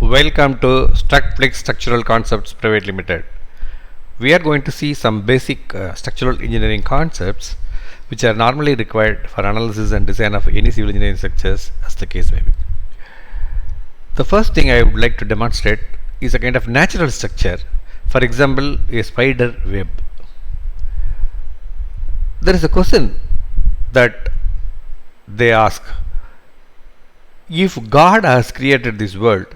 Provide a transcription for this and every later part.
Welcome to StructFlex Structural Concepts Private Limited. We are going to see some basic structural engineering concepts which are normally required for analysis and design of any civil engineering structures, as the case may be. The first thing I would like to demonstrate is a kind of natural structure. For example, a spider web. There is a question that they ask: if God has created this world,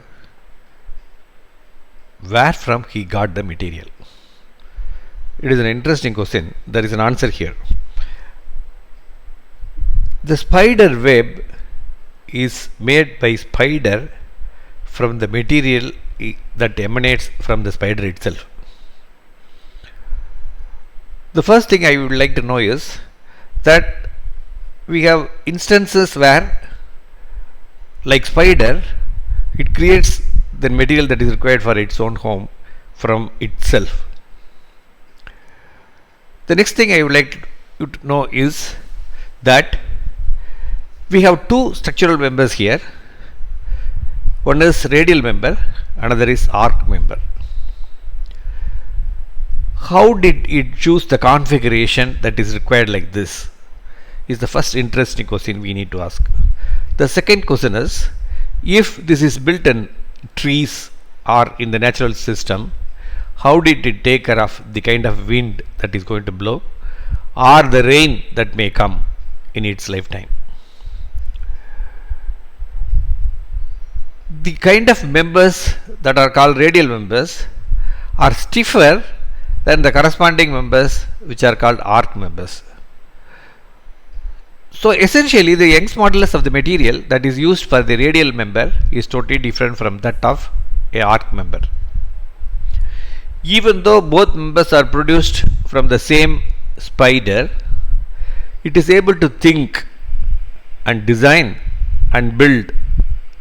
where from he got the material? It is an interesting question. There is an answer here. The spider web is made by spider from the material that emanates from the spider itself. The first thing I would like to know is that we have instances where, like spider, it creates the material that is required for its own home from itself. The next thing I would like you to know is that we have two structural members here. One is radial member, another is arc member. How did it choose the configuration that is required like this? Is the first interesting question we need to ask. The second question is, if this is built in trees or in the natural system, how did it take care of the kind of wind that is going to blow or the rain that may come in its lifetime? The kind of members that are called radial members are stiffer than the corresponding members which are called arc members. So essentially, the Young's modulus of the material that is used for the radial member is totally different from that of a arc member. Even though both members are produced from the same spider, it is able to think and design and build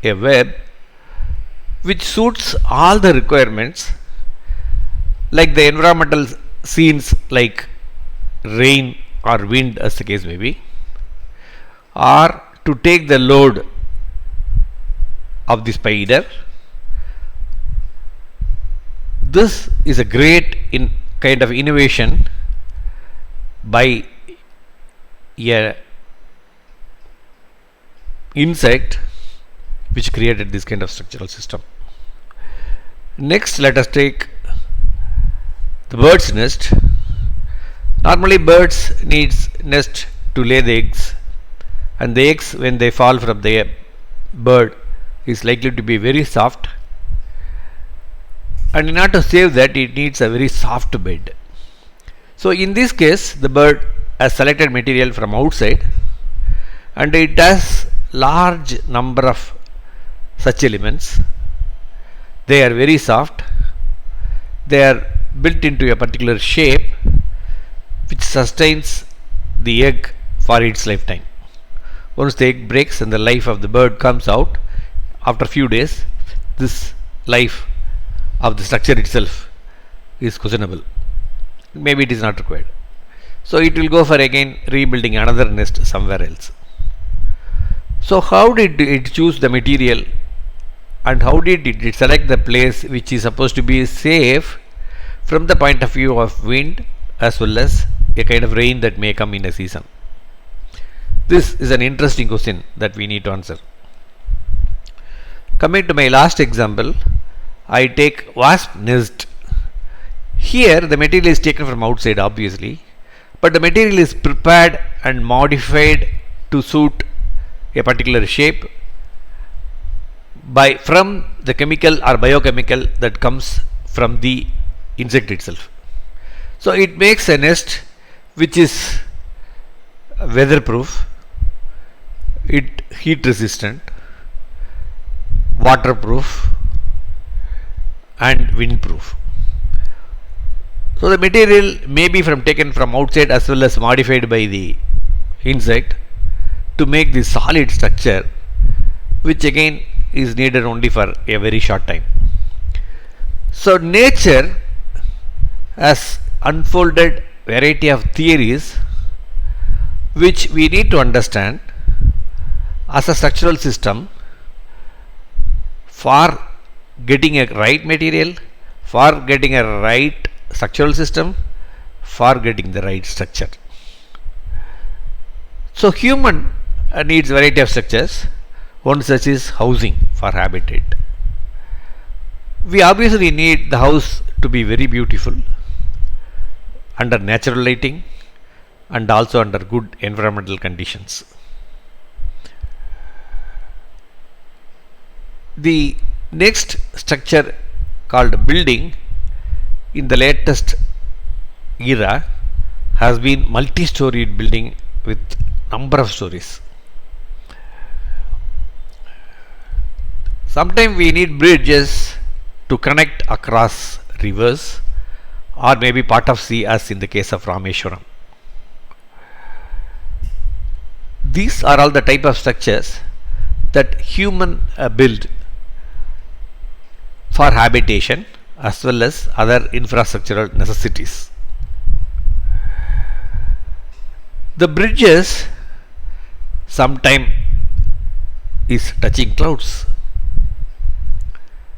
a web which suits all the requirements, like the environmental scenes like rain or wind, as the case may be, or to take the load of the spider. This is a great kind of innovation by a insect which created this kind of structural system. Next, let us take the bird's nest. Normally birds needs nest to lay the eggs, and the eggs, when they fall from the bird, is likely to be very soft, and in order to save that, it needs a very soft bed. So in this case, the bird has selected material from outside, and it has large number of such elements. They are very soft. They are built into a particular shape which sustains the egg for its lifetime. Once the egg breaks and the life of the bird comes out, after few days, this life of the structure itself is questionable. Maybe it is not required. So it will go for again rebuilding another nest somewhere else. So how did it choose the material, and how did it select the place which is supposed to be safe from the point of view of wind as well as a kind of rain that may come in a season? This is an interesting question that we need to answer. Coming to my last example, I take wasp nest. Here the material is taken from outside, obviously, but the material is prepared and modified to suit a particular shape from the chemical or biochemical that comes from the insect itself. So it makes a nest which is weatherproof, heat resistant, waterproof, and windproof. So the material may be taken from outside as well as modified by the insect to make this solid structure, which again is needed only for a very short time. So nature has unfolded variety of theories which we need to understand as a structural system for getting a right material, for getting a right structural system, for getting the right structure. So human needs variety of structures. One such is housing for habitat. We obviously need the house to be very beautiful, under natural lighting and also under good environmental conditions. The next structure called building in the latest era has been multi-storied building with number of stories. Sometimes we need bridges to connect across rivers or maybe part of sea, as in the case of Rameshwaram. These are all the type of structures that human build for habitation as well as other infrastructural necessities. The bridges sometimes is touching clouds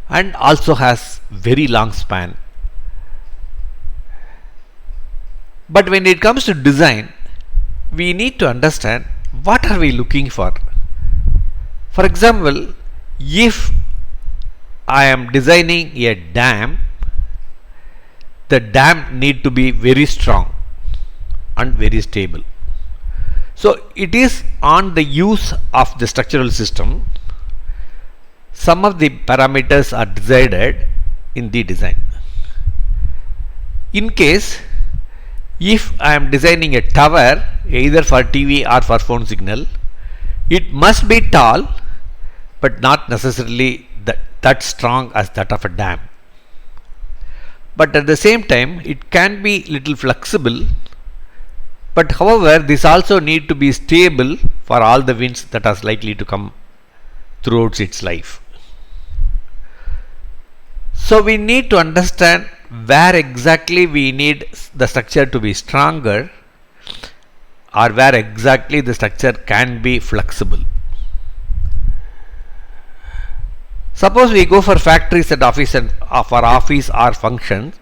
and also has very long span. But when it comes to design, we need to understand what are we looking for. For example, if I am designing a dam, the dam need to be very strong and very stable. So it is on the use of the structural system. Some of the parameters are decided in the design. In case if I am designing a tower either for TV or for phone signal, it must be tall but not necessarily that strong as that of a dam. But at the same time it can be little flexible, but however this also need to be stable for all the winds that are likely to come throughout its life. So we need to understand where exactly we need the structure to be stronger or where exactly the structure can be flexible. Suppose we go for factories and office and for office or functions,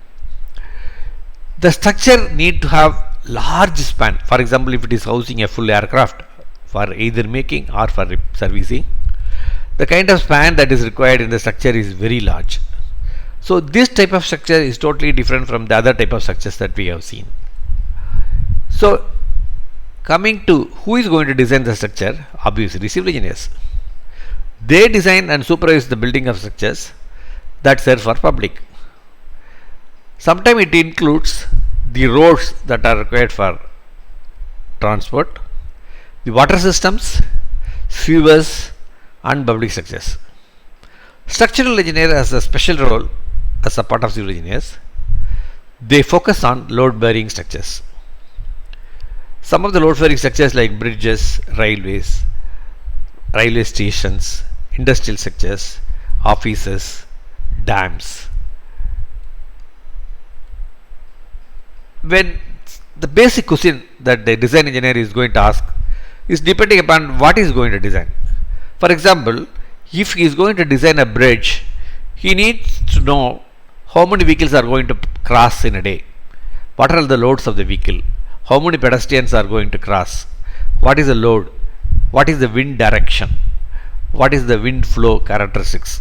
the structure need to have large span. For example, if it is housing a full aircraft for either making or for servicing, the kind of span that is required in the structure is very large. So this type of structure is totally different from the other type of structures that we have seen. So coming to who is going to design the structure, obviously civil engineers. They design and supervise the building of structures that serve for public. Sometimes it includes the roads that are required for transport, the water systems, sewers and public structures. Structural engineer has a special role as a part of civil engineers. They focus on load bearing structures. Some of the load bearing structures like bridges, railways, railway stations, industrial structures, offices, dams. When the basic question that the design engineer is going to ask is depending upon what he is going to design. For example, if he is going to design a bridge, he needs to know how many vehicles are going to cross in a day, what are the loads of the vehicle, how many pedestrians are going to cross, what is the load, what is the wind direction, what is the wind flow characteristics.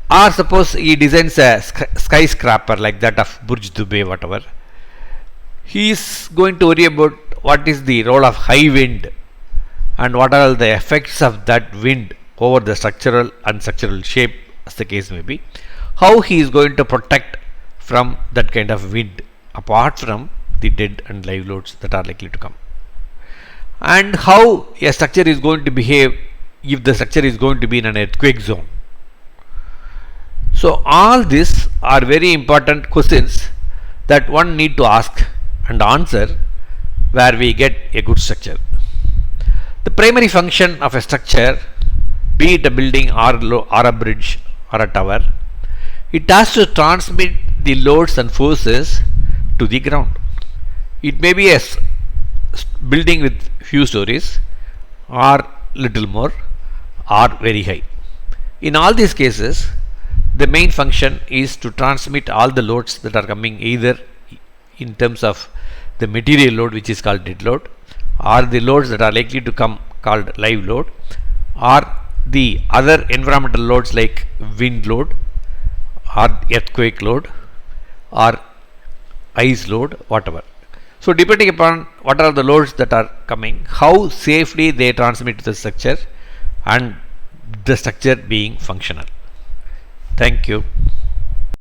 Or suppose he designs a skyscraper like that of Burj Dubai, whatever, he is going to worry about what is the role of high wind and what are the effects of that wind over the structural and structural shape, as the case may be, how he is going to protect from that kind of wind apart from the dead and live loads that are likely to come, and how a structure is going to behave if the structure is going to be in an earthquake zone. So all these are very important questions that one need to ask and answer where we get a good structure. The primary function of a structure, be it a building or a bridge or a tower, it has to transmit the loads and forces to the ground. It may be a building with few stories or little more or very high. In all these cases, the main function is to transmit all the loads that are coming either in terms of the material load, which is called dead load, or the loads that are likely to come called live load, or the other environmental loads like wind load or earthquake load or ice load, whatever. So depending upon what are the loads that are coming, how safely they transmit to the structure, and the structure being functional. Thank you.